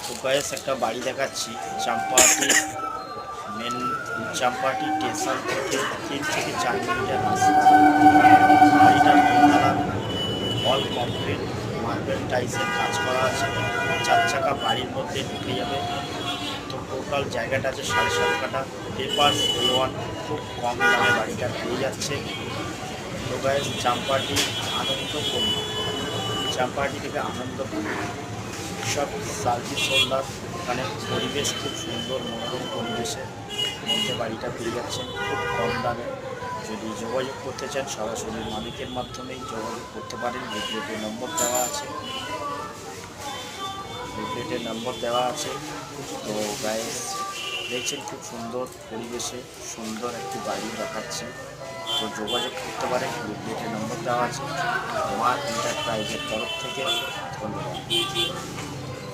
তো গাইস একটা বাড়ি দেখাচ্ছি চাম্পাহাটি মেন চাম্পাহাটি স্টেশন থেকে 3 থেকে 4 মিনিটের রাস্তা। বাড়িটা দোতলা, অল কমপ্লিট মার্বেল টাইলসের কাজ করা আছে। 4 চাকা বাড়ির মধ্যে ঢুকে যাবে। তো টোটাল জায়গাটা আছে 7.5 কাঠা। পেপারস A1, খুব কম দামে বাড়িটা পেয়ে যাচ্ছে। তো গাইস চাম্পাহাটি আনন্দপুর, চাম্পাহাটি থেকে আনন্দপুর সব সার্ভিস হোল্ডার, এখানে পরিবেশ খুব সুন্দর মনোরম পরিবেশের মধ্যে বাড়িটা পেয়ে যাচ্ছেন খুব কম দামে। যদি যোগাযোগ করতে চান সরাসরি মালিকের মাধ্যমেই যোগাযোগ করতে পারেন। লিফলেটের নম্বর দেওয়া আছে, লিফলেটের নম্বর দেওয়া আছে। তো গাইস দেখছেন খুব সুন্দর পরিবেশে সুন্দর একটি বাড়ি দেখাচ্ছি। তো যোগাযোগ করতে পারেন, লিফলেটের নম্বর দেওয়া আছে মা এন্টারপ্রাইজের তরফ থেকে। ধন্যবাদ।